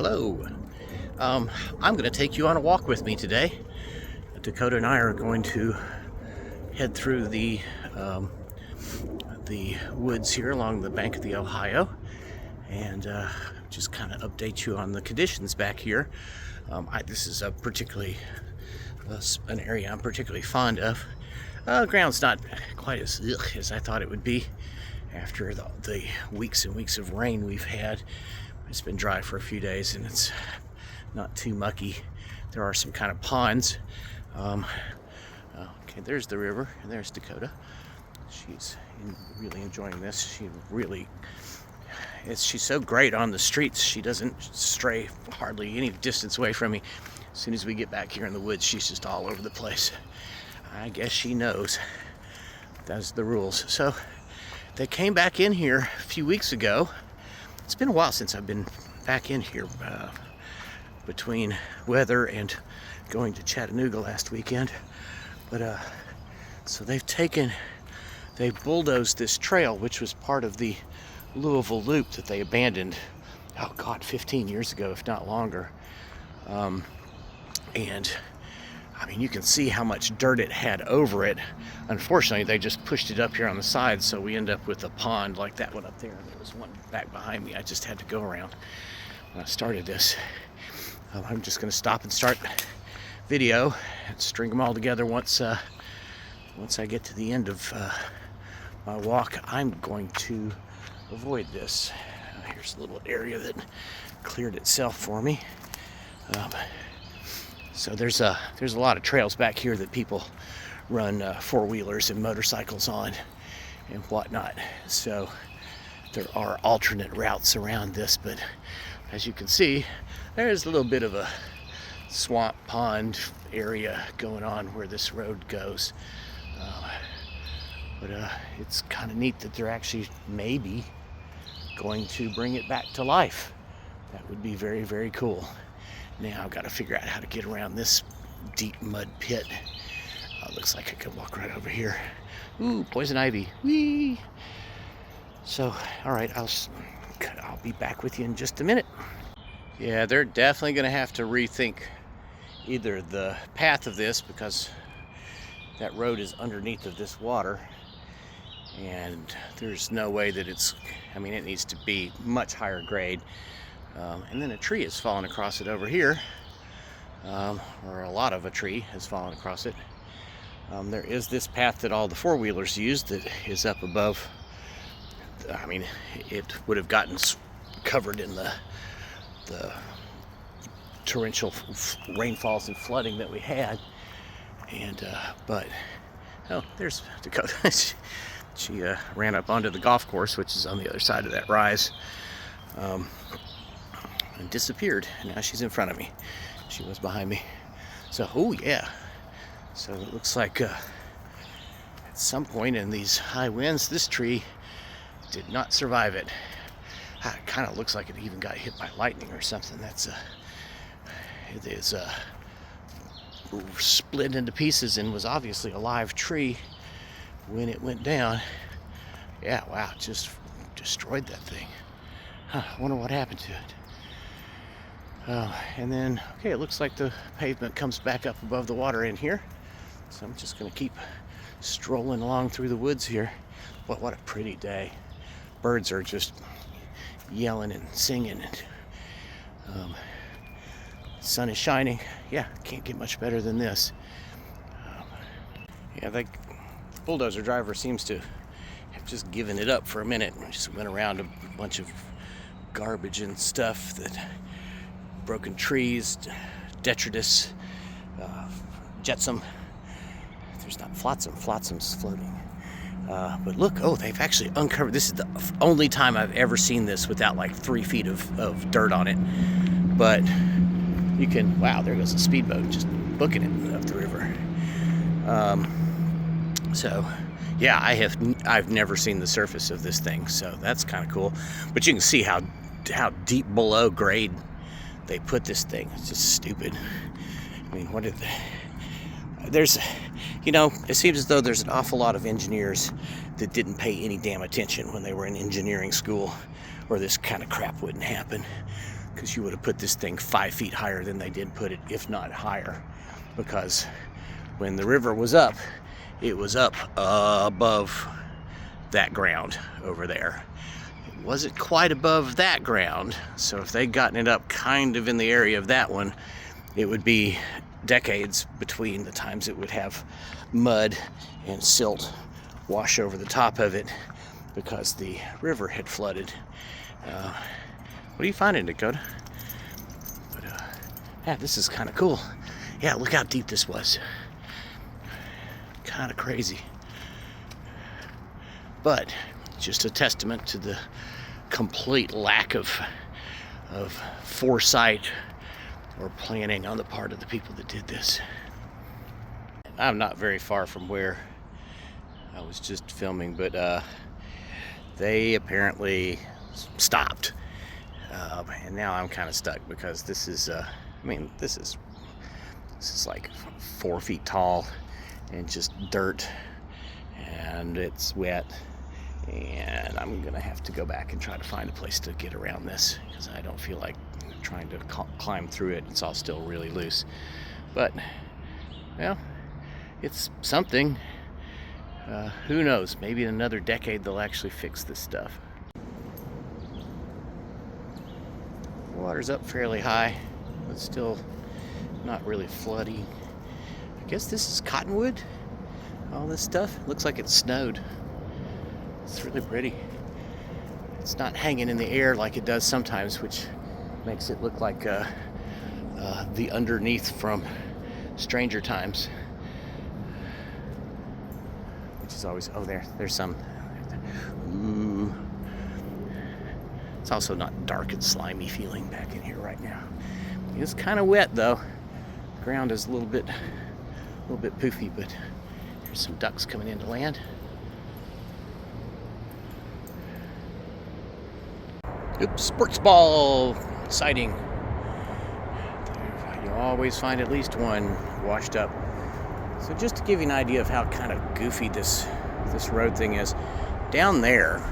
Hello. I'm going to take you on a walk with me today. Dakota and I are going to head through the woods here along the bank of the Ohio and just kind of update you on the conditions back here. This is an area I'm particularly fond of. The ground's not quite as I thought it would be after the weeks and weeks of rain we've had. It's been dry for a few days and it's not too mucky. There are some kind of ponds. Okay, there's the river and there's Dakota. She's really enjoying this. She's so great on the streets. She doesn't stray hardly any distance away from me. As soon as we get back here in the woods, she's just all over the place. I guess she knows. That's the rules. So they came back in here a few weeks ago. It's been a while since I've been back in here between weather and going to Chattanooga last weekend. But so they bulldozed this trail, which was part of the Louisville loop that they abandoned, 15 years ago, if not longer. And I mean, you can see how much dirt it had over it. Unfortunately, they just pushed it up here on the side, so we end up with a pond like that one up there. There was one back behind me. I just had to go around when I started this. I'm just going to stop and start video and string them all together once I get to the end of my walk. I'm going to avoid this. Here's a little area that cleared itself for me. So there's a lot of trails back here that people run four-wheelers and motorcycles on and whatnot. So there are alternate routes around this, but as you can see, there's a little bit of a swamp pond area going on where this road goes. But it's kind of neat that they're actually maybe going to bring it back to life. That would be very, very cool. Now I've got to figure out how to get around this deep mud pit. Looks like I could walk right over here. Ooh, poison ivy. Whee! So, all right, I'll be back with you in just a minute. Yeah, they're definitely going to have to rethink either the path of this, because that road is underneath of this water, and there's no way that it needs to be much higher grade. And then a tree has fallen across it over here, or a lot of a tree has fallen across it. There is this path that all the four-wheelers use that is up above. I mean, it would have gotten covered in the torrential rainfalls and flooding that we had. And there's Dakota. She ran up onto the golf course, which is on the other side of that rise. And disappeared. Now she's in front of me. She was behind me. So, oh yeah. So it looks like at some point in these high winds, this tree did not survive it. It kind of looks like it even got hit by lightning or something. It is split into pieces and was obviously a live tree when it went down. Yeah, wow, just destroyed that thing. I wonder what happened to it. And then, okay, it looks like the pavement comes back up above the water in here. So I'm just going to keep strolling along through the woods here. But what a pretty day. Birds are just yelling and singing. And the sun is shining. Yeah, can't get much better than this. The bulldozer driver seems to have just given it up for a minute. We just went around a bunch of garbage and stuff, that broken trees, detritus, jetsam. There's not flotsam's floating. But look, they've actually uncovered. This is the only time I've ever seen this without like 3 feet of dirt on it. But you can, wow, there goes a speedboat just booking it up the river. So yeah, I've never seen the surface of this thing, so that's kind of cool. But you can see how deep below grade they put this thing. It's just stupid. I mean, it seems as though there's an awful lot of engineers that didn't pay any damn attention when they were in engineering school, or this kind of crap wouldn't happen. because you would have put this thing 5 feet higher than they did put it, if not higher, because when the river was up, it was up above that ground over there. It wasn't quite above that ground, so if they'd gotten it up kind of in the area of that one, it would be decades between the times it would have mud and silt wash over the top of it because the river had flooded. What are you finding, Dakota? But yeah, this is kind of cool. Yeah, look how deep this was. Kind of crazy. But just a testament to the complete lack of foresight or planning on the part of the people that did this. I'm not very far from where I was just filming, but they apparently stopped, and now I'm kind of stuck because this is this is like 4 feet tall and just dirt, and it's wet, and I'm gonna have to go back and try to find a place to get around this because I don't feel like trying to climb through it. It's all still really loose, but well, it's something. Who knows, maybe in another decade they'll actually fix this stuff. Water's up fairly high, but still not really flooding. I guess this is cottonwood. All this stuff looks like it snowed. It's really pretty. It's not hanging in the air like it does sometimes, which makes it look like the underneath from Stranger Times, which is always, oh, there's some. Ooh. It's also not dark and slimy feeling back in here right now. It's kind of wet though. The ground is a little bit poofy, but there's some ducks coming in to land. Oops, sports ball sighting. You always find at least one washed up. So just to give you an idea of how kind of goofy this road thing is, down there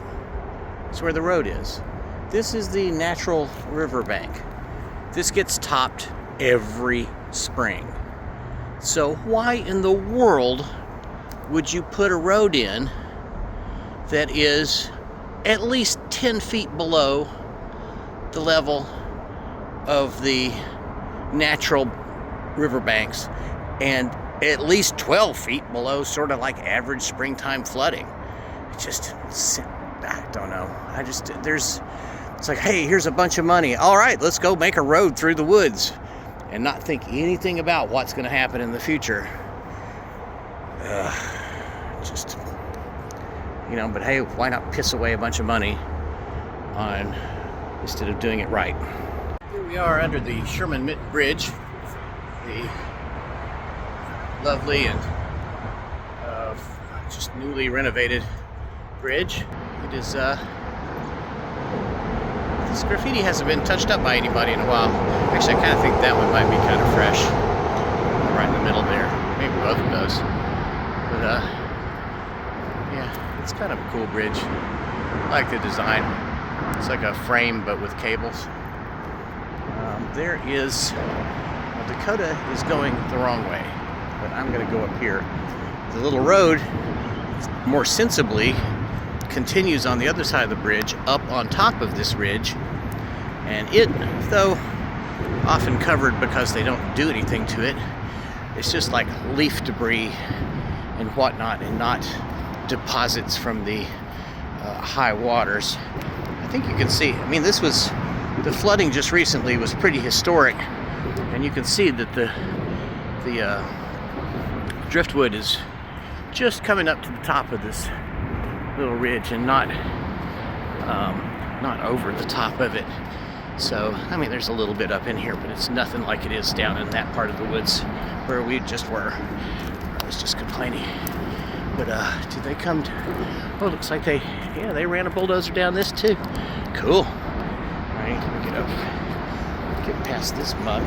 is where the road is. This is the natural riverbank. This gets topped every spring. So why in the world would you put a road in that is at least 10 feet below the level of the natural riverbanks and at least 12 feet below sort of like average springtime flooding? It just, I don't know. It's like, hey, here's a bunch of money. All right, let's go make a road through the woods and not think anything about what's going to happen in the future. Just, but hey, why not piss away a bunch of money on instead of doing it right? Here we are under the Sherman Mitt Bridge, the lovely and just newly renovated bridge. It is this graffiti hasn't been touched up by anybody in a while. Actually, I kind of think that one might be kind of fresh, right in the middle there. Maybe both of those. But yeah, it's kind of a cool bridge. I like the design. It's like a frame but with cables. There is, well, Dakota is going the wrong way, but I'm going to go up here. The little road more sensibly continues on the other side of the bridge up on top of this ridge, and it, though often covered because they don't do anything to it, it's just like leaf debris and whatnot, and not deposits from the high waters. I think you can see, the flooding just recently was pretty historic, and you can see that the driftwood is just coming up to the top of this little ridge and not over the top of it. So there's a little bit up in here, but it's nothing like it is down in that part of the woods where we just were. I was just complaining. But did they come oh, it looks like they ran a bulldozer down this too. Cool. Alright, let me get past this muck.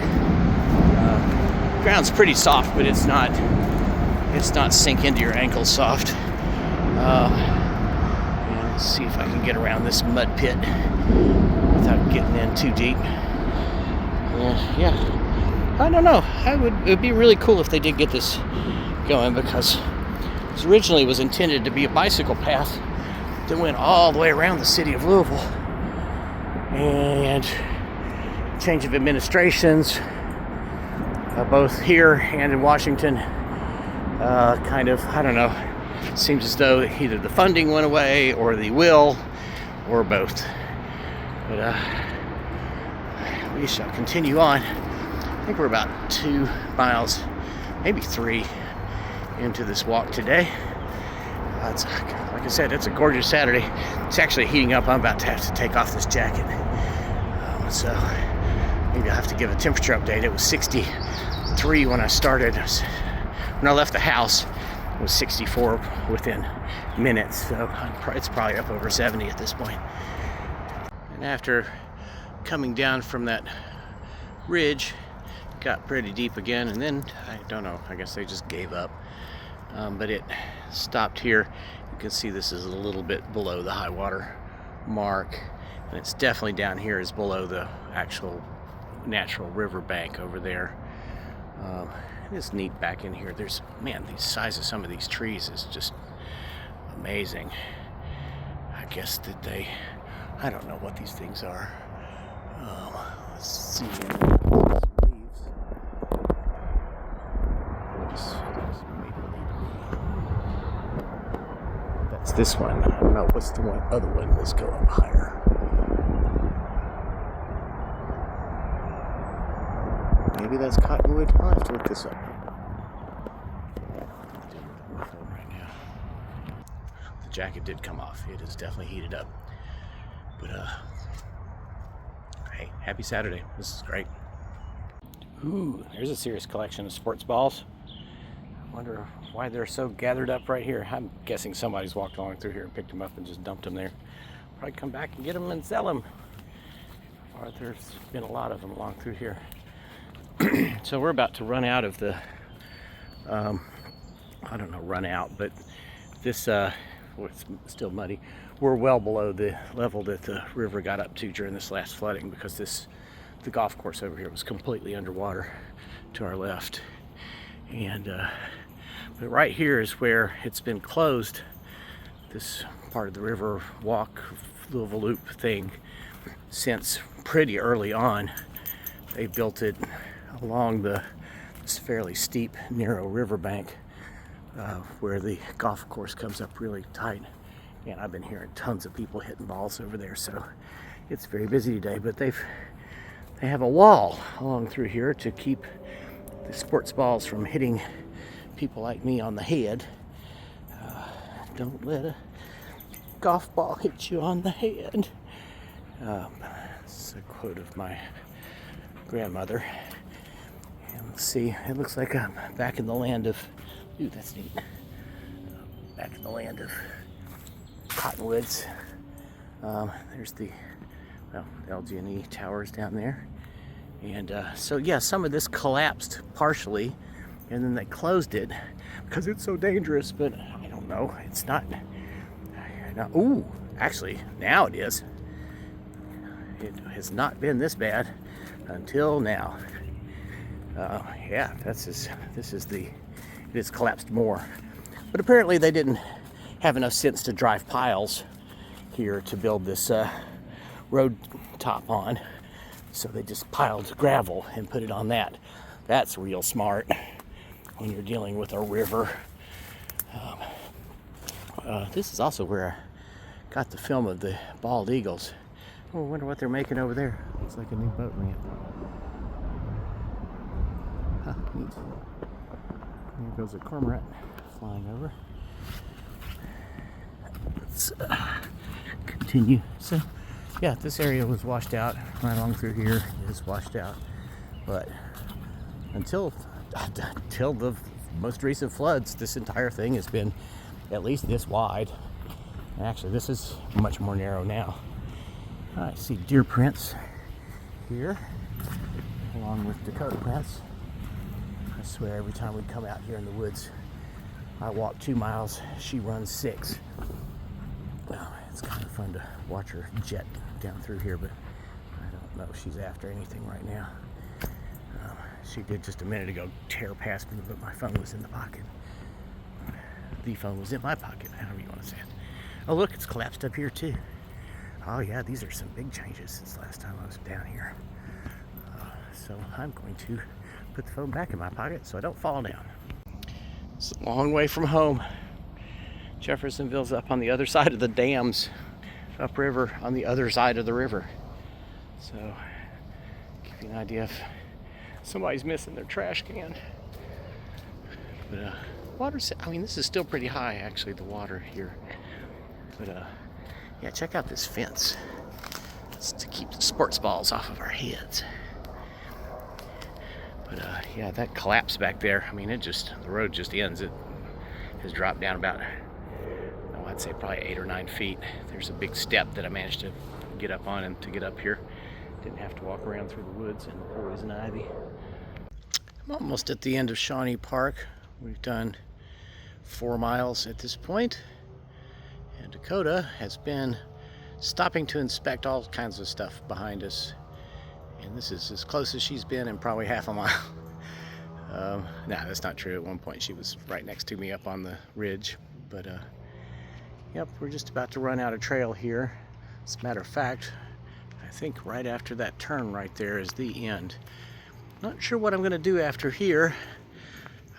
Ground's pretty soft, but it's not sink into your ankles soft. And let's see if I can get around this mud pit without getting in too deep. yeah, I don't know. It would be really cool if they did get this going, because it originally was intended to be a bicycle path that went all the way around the city of Louisville. And change of administrations, both here and in Washington, kind of, I don't know, seems as though either the funding went away or the will, or both. But we shall continue on. I think we're about 2 miles, maybe 3, into this walk today. It's, like I said, it's a gorgeous Saturday. It's actually heating up. I'm about to have to take off this jacket. So maybe I'll have to give a temperature update. It was 63 when I started. When I left the house, it was 64 within minutes. So it's probably up over 70 at this point. And after coming down from that ridge, it got pretty deep again. And then, I don't know, I guess they just gave up. But it stopped here. You can see this is a little bit below the high water mark, and it's definitely down here is below the actual natural river bank over there. It's neat back in here. There's, man, the size of some of these trees is just amazing. I guess that I don't know what these things are. Let's see. That's this one. I don't know. What's the other one? Let's go up higher. Maybe that's cottonwood. I'll have to look this up. Right now. The jacket did come off. It is definitely heated up. But hey, happy Saturday. This is great. Ooh, there's a serious collection of sports balls. I wonder why they're so gathered up right here. I'm guessing somebody's walked along through here and picked them up and just dumped them there. Probably come back and get them and sell them. Or there's been a lot of them along through here. So we're about to run out of the, I don't know, run out, but this, well, it's still muddy. We're well below the level that the river got up to during this last flooding, because the golf course over here was completely underwater to our left. And but right here is where it's been closed, this part of the river walk, Louisville Loop thing, since pretty early on. They built it along this fairly steep, narrow riverbank where the golf course comes up really tight. And I've been hearing tons of people hitting balls over there, so it's very busy today. But they have a wall along through here to keep the sports balls from hitting people like me on the head. Don't let a golf ball hit you on the head. It's a quote of my grandmother. And let's see, it looks like I'm back in the land of, ooh, that's neat. Back in the land of cottonwoods. There's the LG&E towers down there. And so yeah, some of this collapsed partially, and then they closed it because it's so dangerous. But I don't know, it's not. Ooh, actually, now it is. It has not been this bad until now. Yeah, it has collapsed more. But apparently they didn't have enough sense to drive piles here to build this road top on. So they just piled gravel and put it on that. That's real smart when you're dealing with a river. This is also where I got the film of the bald eagles. Oh, I wonder what they're making over there. Looks like a new boat ramp. Huh, neat. There goes a cormorant flying over. Let's continue. So, yeah, this area was washed out. Right along through here is washed out. But until the most recent floods, this entire thing has been at least this wide. And actually, this is much more narrow now. I see deer prints here, along with Dakota prints. I swear, every time we come out here in the woods, I walk 2 miles, she runs 6. Well, it's kind of fun to watch her jet down through here, but I don't know if she's after anything right now. She did just a minute ago tear past me, but my phone was in the pocket. The phone was in my pocket, however you want to say it. Oh look, it's collapsed up here too. Oh yeah, these are some big changes since last time I was down here. So I'm going to put the phone back in my pocket so I don't fall down. It's a long way from home. Jeffersonville's up on the other side of the dams, upriver on the other side of the river. So, give you an idea if somebody's missing their trash can. But water's, I mean, this is still pretty high actually, the water here. But yeah, check out this fence. It's to keep the sports balls off of our heads. But yeah, that collapse back there, I mean, the road just ends. It has dropped down about, oh, I'd say probably 8 or 9 feet. There's a big step that I managed to get up on and to get up here. Didn't have to walk around through the woods and the poison ivy. I'm almost at the end of Shawnee Park. We've done 4 miles at this point. And Dakota has been stopping to inspect all kinds of stuff behind us. And this is as close as she's been in probably half a mile. No, that's not true. At one point she was right next to me up on the ridge. But yep, we're just about to run out of trail here. As a matter of fact, I think right after that turn right there is the end. Not sure what I'm going to do after here.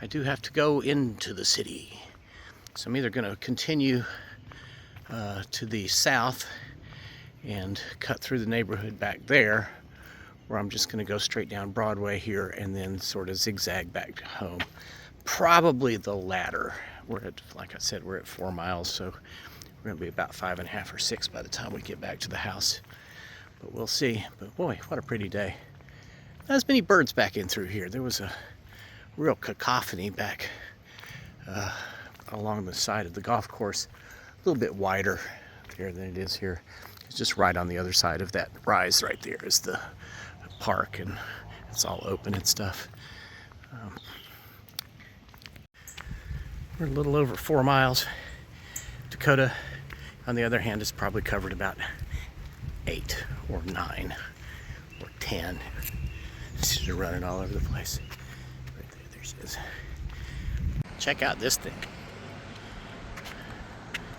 I do have to go into the city. So I'm either going to continue to the south and cut through the neighborhood back there, or I'm just going to go straight down Broadway here and then sort of zigzag back home. Probably the latter. We're at, like I said, we're at 4 miles, so we're going to be about 5.5 or 6 by the time we get back to the house. But we'll see. But boy, what a pretty day. Not as many birds back in through here. There was a real cacophony back along the side of the golf course. A little bit wider there than it is here. It's just right on the other side of that rise right there is the park, and it's all open and stuff. We're a little over 4 miles. Dakota, on the other hand, is probably covered about 8 or 9 or 10. She's running all over the place. Right there she is. Check out this thing.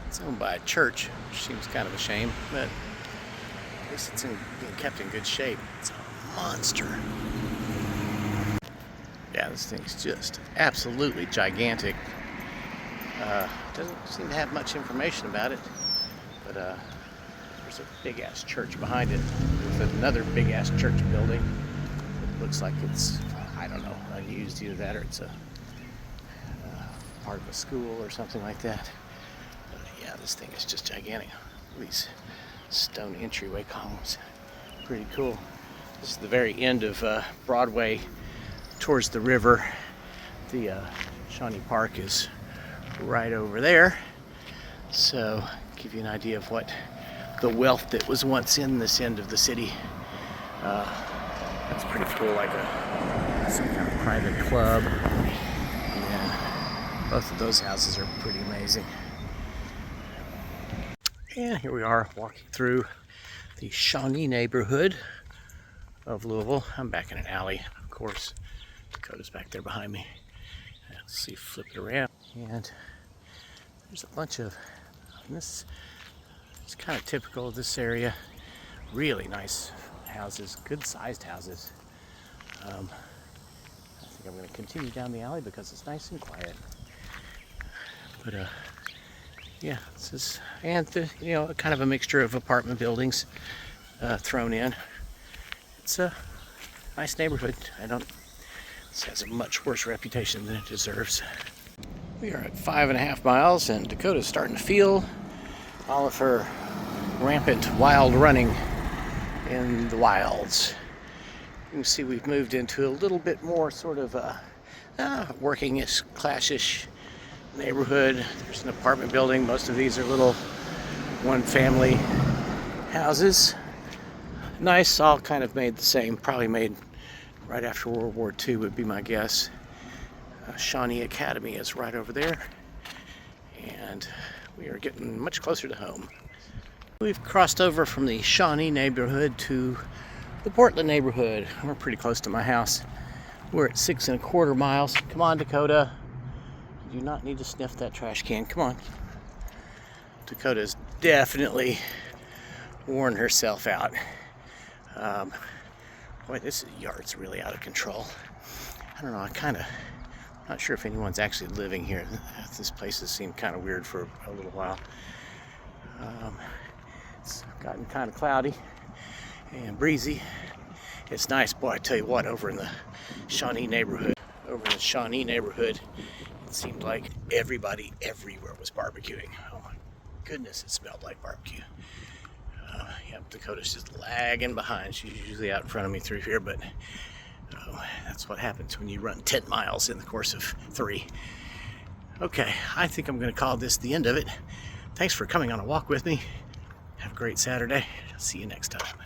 It's owned by a church, which seems kind of a shame, but at least it's being kept in good shape. It's a monster. Yeah, this thing's just absolutely gigantic. Doesn't seem to have much information about it, but there's a big-ass church behind it with another big-ass church building. It looks like it's, I don't know, unused, either that or it's a part of a school or something like that. But yeah, this thing is just gigantic. These stone entryway columns, pretty cool. This is the very end of Broadway towards the river. The Shawnee Park is right over there. So, give you an idea of what the wealth that was once in this end of the city. That's pretty cool, like some kind of private club. And both of those houses are pretty amazing. And here we are walking through the Shawnee neighborhood of Louisville. I'm back in an alley, of course. Dakota's back there behind me. Let's see, flip it around. And there's a bunch of, it's kind of typical of this area. Really nice houses, good sized houses. I think I'm going to continue down the alley because it's nice and quiet. But yeah, this is, and you know, kind of a mixture of apartment buildings thrown in. It's a nice neighborhood. This has a much worse reputation than it deserves. We are at 5.5 miles, and Dakota's starting to feel all of her rampant wild running in the wilds. You can see we've moved into a little bit more sort of working-ish, class-ish neighborhood. There's an apartment building. Most of these are little one-family houses. Nice, all kind of made the same. Probably made right after World War II would be my guess. Shawnee Academy is right over there. And we are getting much closer to home. We've crossed over from the Shawnee neighborhood to the Portland neighborhood. We're pretty close to my house. We're at 6¼ miles. Come on, Dakota. You do not need to sniff that trash can. Come on. Dakota's definitely worn herself out. Boy, this yard's really out of control. I don't know, I'm not sure if anyone's actually living here. This place has seemed kind of weird for a little while. It's gotten kind of cloudy and breezy. It's nice, boy, I tell you what, over in the Shawnee neighborhood, it seemed like everybody everywhere was barbecuing. Oh my goodness, it smelled like barbecue. Yep, Dakota's just lagging behind. She's usually out in front of me through here, but that's what happens when you run 10 miles in the course of 3. Okay, I think I'm going to call this the end of it. Thanks for coming on a walk with me. Have a great Saturday. See you next time.